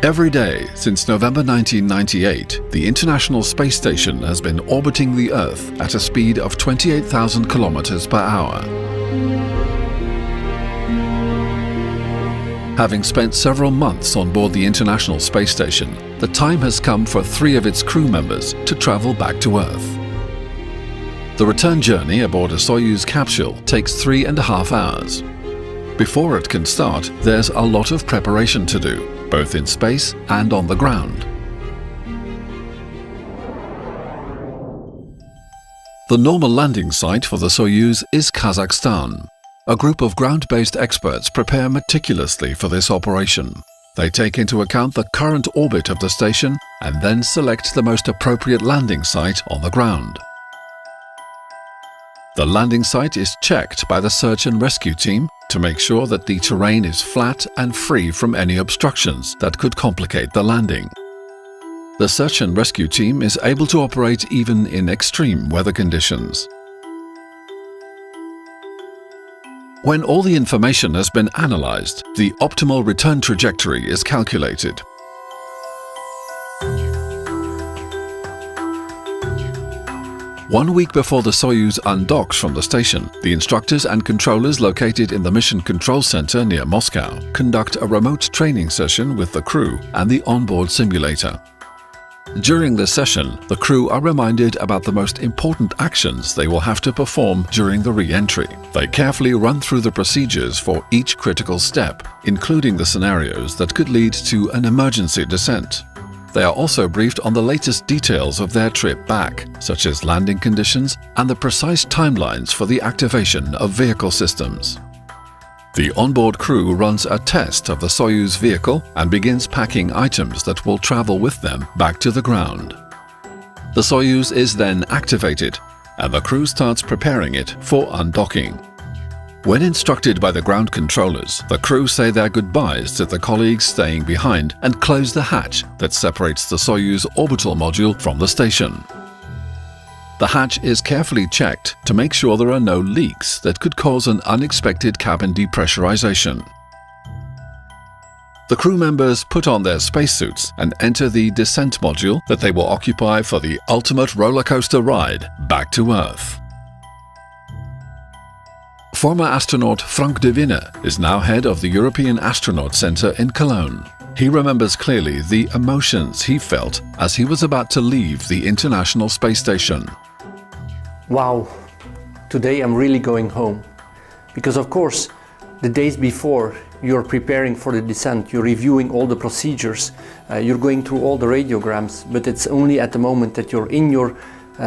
Every day since November 1998, the International Space Station has been orbiting the Earth at a speed of 28,000 kilometers per hour. Having spent several months on board the International Space Station, the time has come for 3 of its crew members to travel back to Earth. The return journey aboard a Soyuz capsule takes 3.5 hours. Before it can start, there's a lot of preparation to do, both in space and on the ground. The normal landing site for the Soyuz is Kazakhstan. A group of ground-based experts prepare meticulously for this operation. They take into account the current orbit of the station and then select the most appropriate landing site on the ground. The landing site is checked by the search and rescue team to make sure that the terrain is flat and free from any obstructions that could complicate the landing. The search and rescue team is able to operate even in extreme weather conditions. When all the information has been analyzed, the optimal return trajectory is calculated. One week before the Soyuz undocks from the station, the instructors and controllers located in the Mission Control Center near Moscow conduct a remote training session with the crew and the onboard simulator. During this session, the crew are reminded about the most important actions they will have to perform during the re-entry. They carefully run through the procedures for each critical step, including the scenarios that could lead to an emergency descent. They are also briefed on the latest details of their trip back, such as landing conditions and the precise timelines for the activation of vehicle systems. The onboard crew runs a test of the Soyuz vehicle and begins packing items that will travel with them back to the ground. The Soyuz is then activated, and the crew starts preparing it for undocking. When instructed by the ground controllers, the crew say their goodbyes to the colleagues staying behind and close the hatch that separates the Soyuz orbital module from the station. The hatch is carefully checked to make sure there are no leaks that could cause an unexpected cabin depressurization. The crew members put on their spacesuits and enter the descent module that they will occupy for the ultimate roller coaster ride back to Earth. Former astronaut Frank de Winne is now head of the European Astronaut Center in Cologne. He remembers clearly the emotions he felt as he was about to leave the International Space Station. Wow, today I'm really going home. Because of course, the days before you're preparing for the descent, you're reviewing all the procedures, you're going through all the radiograms, but it's only at the moment that you're in your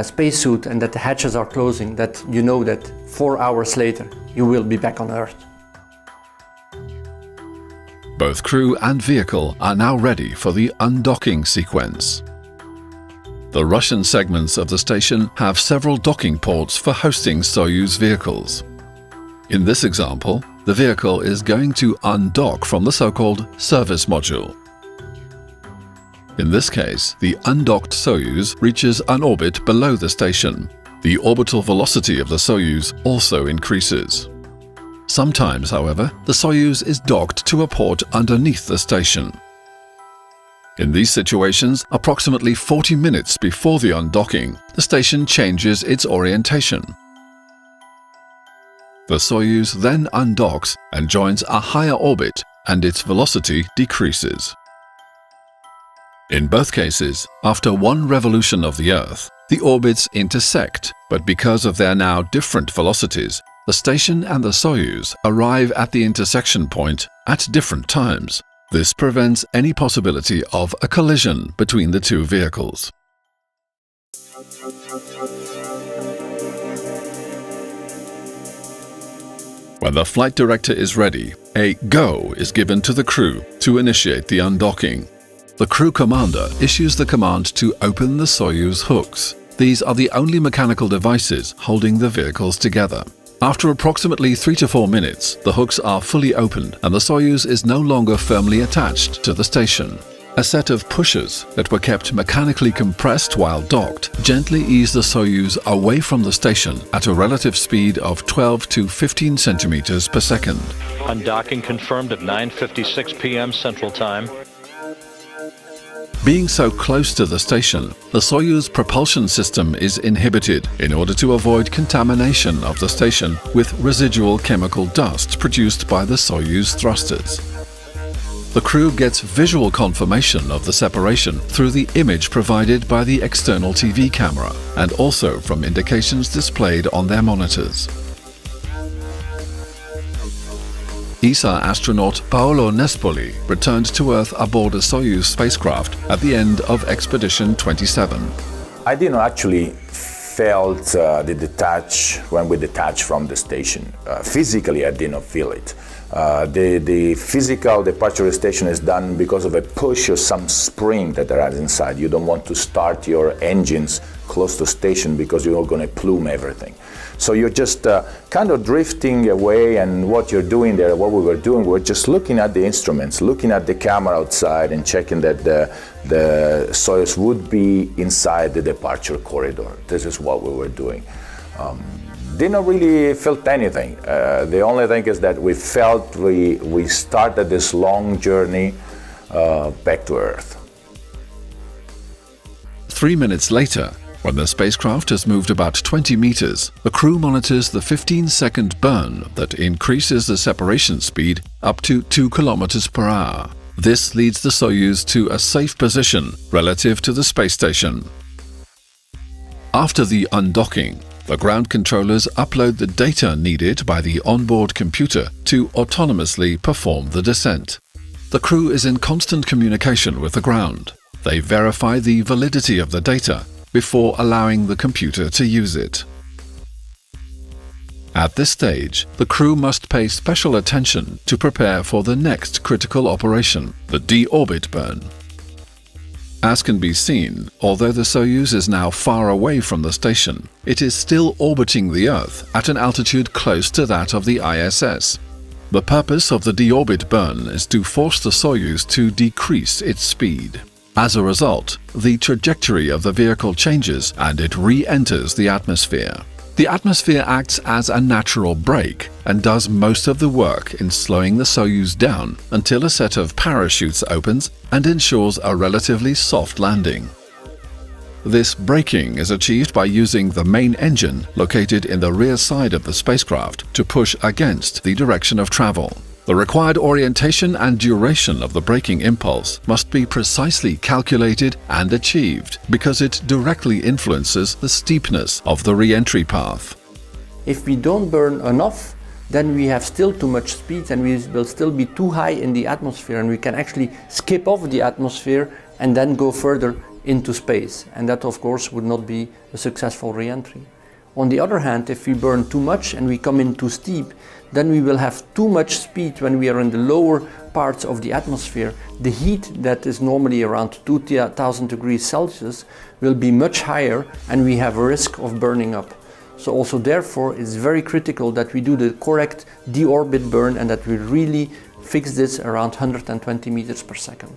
spacesuit and that the hatches are closing that you know that 4 hours later you will be back on Earth. Both crew and vehicle are now ready for the undocking sequence. The Russian segments of the station have several docking ports for hosting Soyuz vehicles. In this example, the vehicle is going to undock from the so-called service module. In this case, the undocked Soyuz reaches an orbit below the station. The orbital velocity of the Soyuz also increases. Sometimes, however, the Soyuz is docked to a port underneath the station. In these situations, approximately 40 minutes before the undocking, the station changes its orientation. The Soyuz then undocks and joins a higher orbit, and its velocity decreases. In both cases, after one revolution of the Earth, the orbits intersect, but because of their now different velocities, the station and the Soyuz arrive at the intersection point at different times. This prevents any possibility of a collision between the two vehicles. When the flight director is ready, a go is given to the crew to initiate the undocking. The crew commander issues the command to open the Soyuz hooks. These are the only mechanical devices holding the vehicles together. After approximately 3 to 4 minutes, the hooks are fully opened and the Soyuz is no longer firmly attached to the station. A set of pushers that were kept mechanically compressed while docked gently ease the Soyuz away from the station at a relative speed of 12 to 15 centimeters per second. Undocking confirmed at 9:56 p.m. Central Time. Being so close to the station, the Soyuz propulsion system is inhibited in order to avoid contamination of the station with residual chemical dust produced by the Soyuz thrusters. The crew gets visual confirmation of the separation through the image provided by the external TV camera and also from indications displayed on their monitors. ESA astronaut Paolo Nespoli returned to Earth aboard a Soyuz spacecraft at the end of Expedition 27. I didn't actually felt the detach when we detached from the station. Physically, I did not feel it. The physical departure of the station is done because of a push or some spring that there is inside. You don't want to start your engines close to station because you're going to plume everything. So you're just kind of drifting away, and what you're doing there, what we were doing, we're just looking at the instruments, looking at the camera outside and checking that the Soyuz would be inside the departure corridor. This is what we were doing. Didn't really felt anything. The only thing is that we felt we started this long journey back to Earth. 3 minutes later, when the spacecraft has moved about 20 meters, the crew monitors the 15-second burn that increases the separation speed up to 2 kilometers per hour. This leads the Soyuz to a safe position relative to the space station. After the undocking, the ground controllers upload the data needed by the onboard computer to autonomously perform the descent. The crew is in constant communication with the ground. They verify the validity of the data before allowing the computer to use it. At this stage, the crew must pay special attention to prepare for the next critical operation, the deorbit burn. As can be seen, although the Soyuz is now far away from the station, it is still orbiting the Earth at an altitude close to that of the ISS. The purpose of the deorbit burn is to force the Soyuz to decrease its speed. As a result, the trajectory of the vehicle changes and it re-enters the atmosphere. The atmosphere acts as a natural brake and does most of the work in slowing the Soyuz down until a set of parachutes opens and ensures a relatively soft landing. This braking is achieved by using the main engine located in the rear side of the spacecraft to push against the direction of travel. The required orientation and duration of the braking impulse must be precisely calculated and achieved because it directly influences the steepness of the re-entry path. If we don't burn enough, then we have still too much speed and we will still be too high in the atmosphere, and we can actually skip off the atmosphere and then go further into space. And that, of course, would not be a successful re-entry. On the other hand, if we burn too much and we come in too steep, then we will have too much speed when we are in the lower parts of the atmosphere. The heat that is normally around 2000 degrees Celsius will be much higher and we have a risk of burning up. So also therefore it's very critical that we do the correct deorbit burn and that we really fix this around 120 meters per second.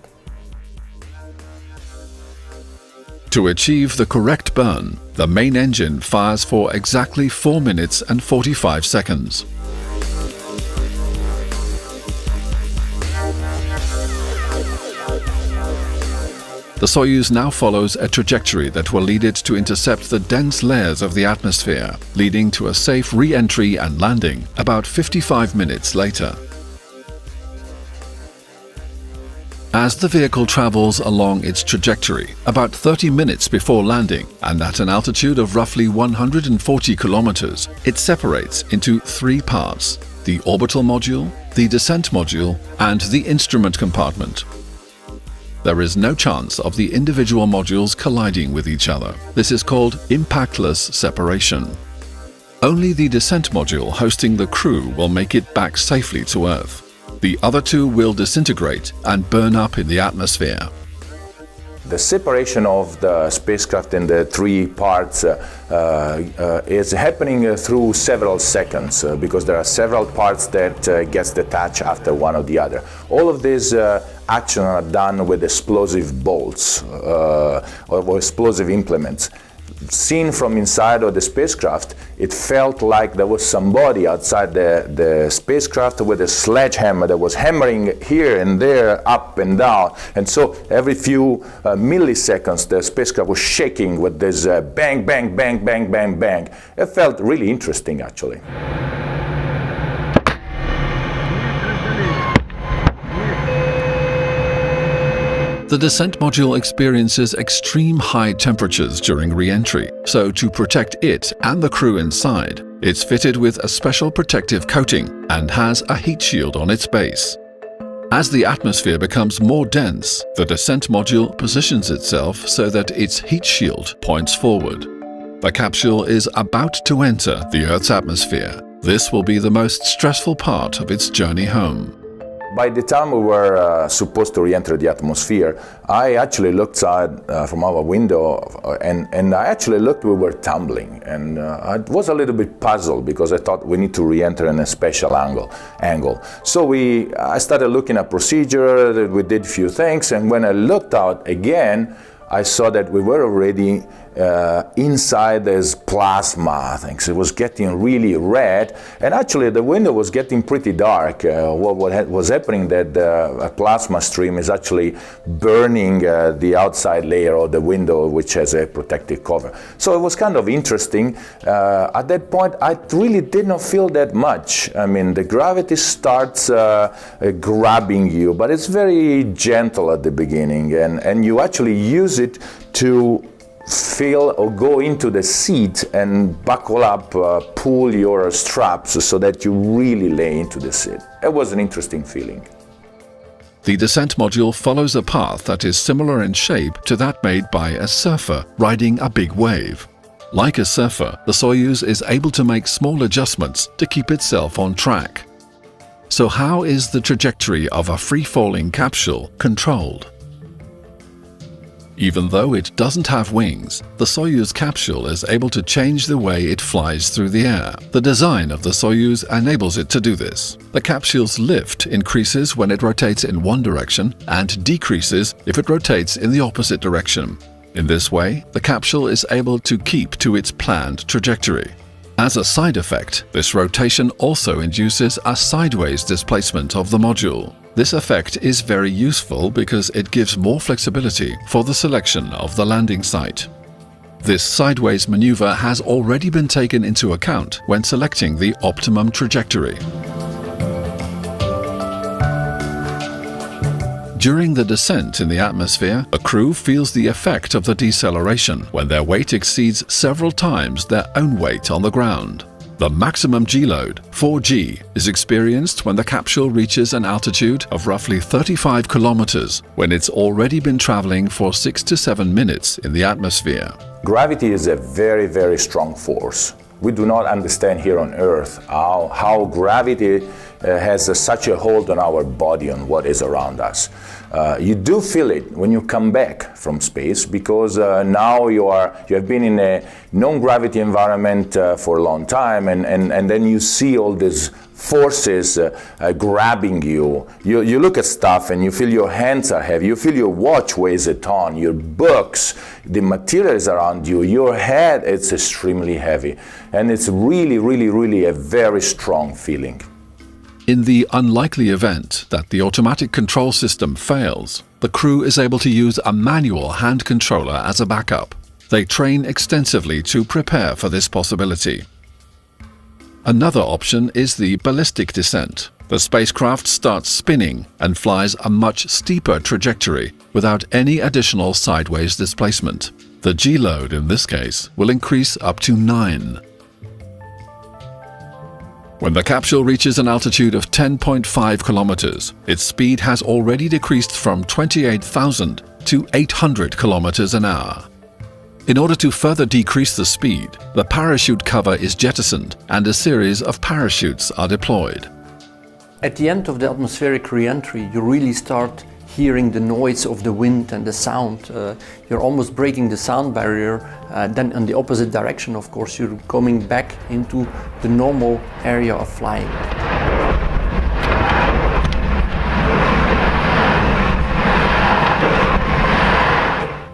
To achieve the correct burn, the main engine fires for exactly 4 minutes and 45 seconds. The Soyuz now follows a trajectory that will lead it to intercept the dense layers of the atmosphere, leading to a safe re-entry and landing about 55 minutes later. As the vehicle travels along its trajectory, about 30 minutes before landing, and at an altitude of roughly 140 kilometers, it separates into 3 parts: the orbital module, the descent module, and the instrument compartment. There is no chance of the individual modules colliding with each other. This is called impactless separation. Only the descent module hosting the crew will make it back safely to Earth. The other 2 will disintegrate and burn up in the atmosphere. The separation of the spacecraft in the 3 parts is happening through several seconds because there are several parts that gets detached after one or the other. All of these actions are done with explosive bolts or explosive implements. seen from inside of the spacecraft, it felt like there was somebody outside the spacecraft with a sledgehammer that was hammering here and there, up and down. And so every few milliseconds, the spacecraft was shaking with this bang, bang, bang, bang, bang, bang. It felt really interesting, actually. The descent module experiences extreme high temperatures during re-entry, so to protect it and the crew inside, it's fitted with a special protective coating and has a heat shield on its base. As the atmosphere becomes more dense, the descent module positions itself so that its heat shield points forward. The capsule is about to enter the Earth's atmosphere. This will be the most stressful part of its journey home. By the time we were supposed to re-enter the atmosphere, I actually looked out from our window and I actually looked, we were tumbling. And I was a little bit puzzled because I thought we need to re-enter in a special angle. So I started looking at procedure, we did a few things, and when I looked out again, I saw that we were already inside this plasma things. It was getting really red, and actually the window was getting pretty dark. What was happening that a plasma stream is actually burning the outside layer of the window, which has a protective cover. So it was kind of interesting. At that point, I really did not feel that much. I mean, the gravity starts grabbing you, but it's very gentle at the beginning, and you actually use it to feel or go into the seat and buckle up, pull your straps so that you really lay into the seat. It was an interesting feeling. The descent module follows a path that is similar in shape to that made by a surfer riding a big wave. Like a surfer, the Soyuz is able to make small adjustments to keep itself on track. So how is the trajectory of a free-falling capsule controlled? Even though it doesn't have wings, the Soyuz capsule is able to change the way it flies through the air. The design of the Soyuz enables it to do this. The capsule's lift increases when it rotates in one direction and decreases if it rotates in the opposite direction. In this way, the capsule is able to keep to its planned trajectory. As a side effect, this rotation also induces a sideways displacement of the module. This effect is very useful because it gives more flexibility for the selection of the landing site. This sideways maneuver has already been taken into account when selecting the optimum trajectory. During the descent in the atmosphere, the crew feels the effect of the deceleration when their weight exceeds several times their own weight on the ground. The maximum G-load, 4G, is experienced when the capsule reaches an altitude of roughly 35 kilometers, when it's already been traveling for 6 to 7 minutes in the atmosphere. Gravity is a very, very strong force. We do not understand here on Earth how gravity has such a hold on our body, on what is around us. You do feel it when you come back from space, because now you have been in a non-gravity environment for a long time, and then you see all these forces grabbing you. You look at stuff and you feel your hands are heavy, you feel your watch weighs a ton, your books, the materials around you, your head, it's extremely heavy. And it's really, really, really a very strong feeling. In the unlikely event that the automatic control system fails, the crew is able to use a manual hand controller as a backup. They train extensively to prepare for this possibility. Another option is the ballistic descent. The spacecraft starts spinning and flies a much steeper trajectory without any additional sideways displacement. The G-load in this case will increase up to 9. When the capsule reaches an altitude of 10.5 kilometers, its speed has already decreased from 28,000 to 800 kilometers an hour. In order to further decrease the speed, the parachute cover is jettisoned and a series of parachutes are deployed. At the end of the atmospheric re-entry, you really start hearing the noise of the wind and the sound. You're almost breaking the sound barrier. Then in the opposite direction, of course, you're coming back into the normal area of flying.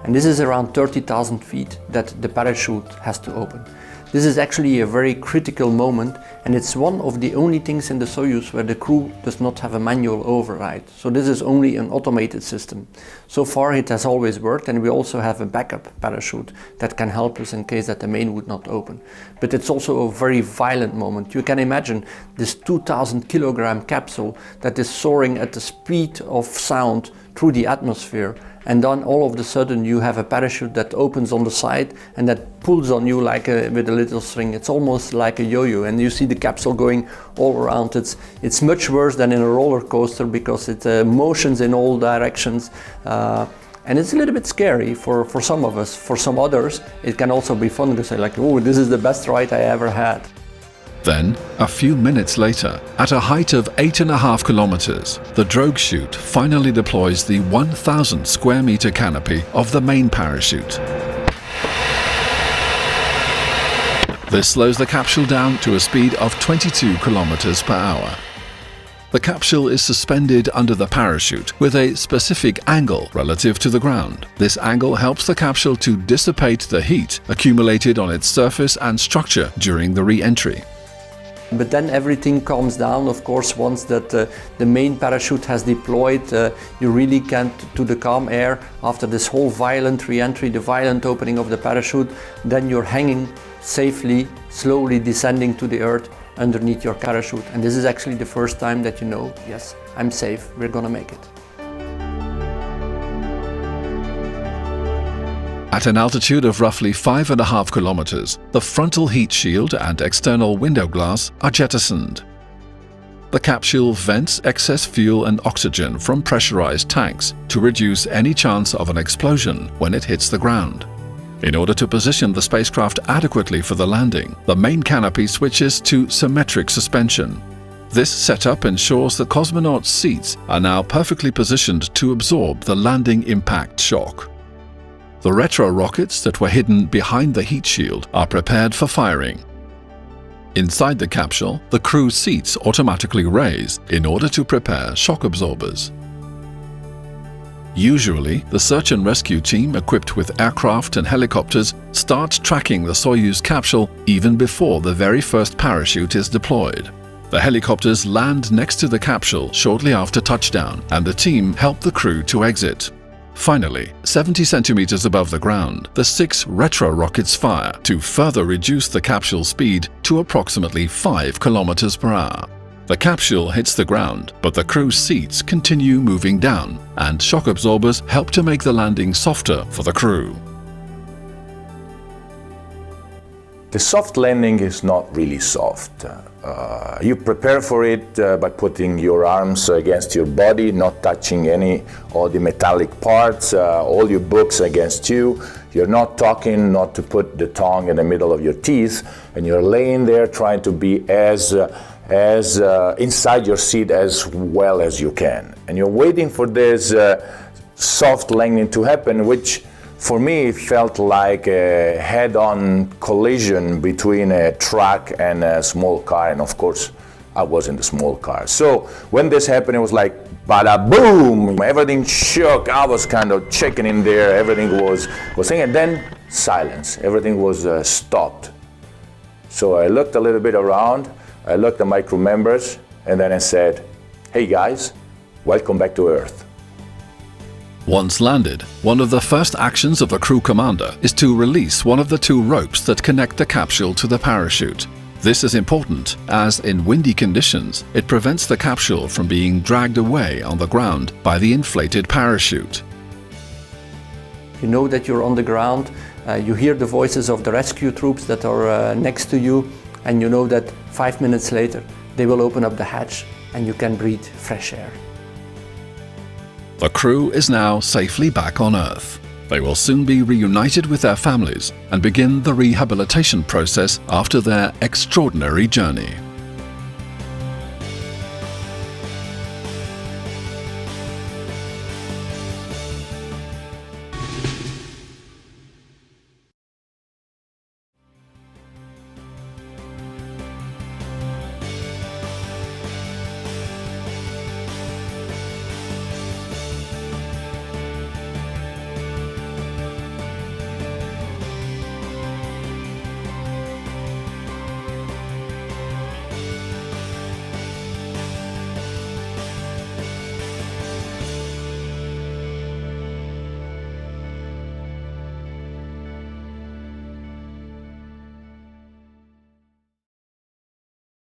And this is around 30,000 feet that the parachute has to open. This is actually a very critical moment, and it's one of the only things in the Soyuz where the crew does not have a manual override. So this is only an automated system. So far it has always worked, and we also have a backup parachute that can help us in case that the main would not open. But it's also a very violent moment. You can imagine this 2,000 kilogram capsule that is soaring at the speed of sound through the atmosphere, and then all of a sudden you have a parachute that opens on the side and that pulls on you with a little string. It's almost like a yo-yo, and you see the capsule going all around. It's much worse than in a roller coaster because it motions in all directions, and it's a little bit scary for some of us. For some others it can also be fun to say like, oh, this is the best ride I ever had. Then, a few minutes later, at a height of 8.5 kilometers, the drogue chute finally deploys the 1,000 square meter canopy of the main parachute. This slows the capsule down to a speed of 22 kilometers per hour. The capsule is suspended under the parachute with a specific angle relative to the ground. This angle helps the capsule to dissipate the heat accumulated on its surface and structure during the re-entry. But then everything calms down, of course, once that the main parachute has deployed. You really can't to the calm air after this whole violent re-entry, the violent opening of the parachute. Then you're hanging safely, slowly descending to the earth underneath your parachute. And this is actually the first time that you know, yes, I'm safe, we're gonna make it. At an altitude of roughly 5.5 kilometers, the frontal heat shield and external window glass are jettisoned. The capsule vents excess fuel and oxygen from pressurized tanks to reduce any chance of an explosion when it hits the ground. In order to position the spacecraft adequately for the landing, the main canopy switches to symmetric suspension. This setup ensures the cosmonaut seats are now perfectly positioned to absorb the landing impact shock. The retro rockets that were hidden behind the heat shield are prepared for firing. Inside the capsule, the crew seats automatically raise in order to prepare shock absorbers. Usually, the search and rescue team equipped with aircraft and helicopters start tracking the Soyuz capsule even before the very first parachute is deployed. The helicopters land next to the capsule shortly after touchdown, and the team help the crew to exit. Finally, 70 centimeters above the ground, the 6 retro rockets fire to further reduce the capsule speed to approximately 5 kilometers per hour. The capsule hits the ground, but the crew's seats continue moving down, and shock absorbers help to make the landing softer for the crew. The soft landing is not really soft. You prepare for it by putting your arms against your body, not touching all the metallic parts, all your books against you. You're not talking, not to put the tongue in the middle of your teeth, and you're laying there trying to be as inside your seat as well as you can. And you're waiting for this soft landing to happen, which for me felt like a head-on collision between a truck and a small car, and of course I was in the small car. So when this happened, it was like bada boom, everything shook. I was kind of checking in there, everything was saying, and then silence, everything was stopped. So I looked a little bit around, I looked at my crew members, and then I said, hey guys, welcome back to Earth. Once landed, one of the first actions of the crew commander is to release one of the 2 ropes that connect the capsule to the parachute. This is important as, in windy conditions, it prevents the capsule from being dragged away on the ground by the inflated parachute. You know that you're on the ground, you hear the voices of the rescue troops that are next to you, and you know that 5 minutes later they will open up the hatch and you can breathe fresh air. The crew is now safely back on Earth. They will soon be reunited with their families and begin the rehabilitation process after their extraordinary journey.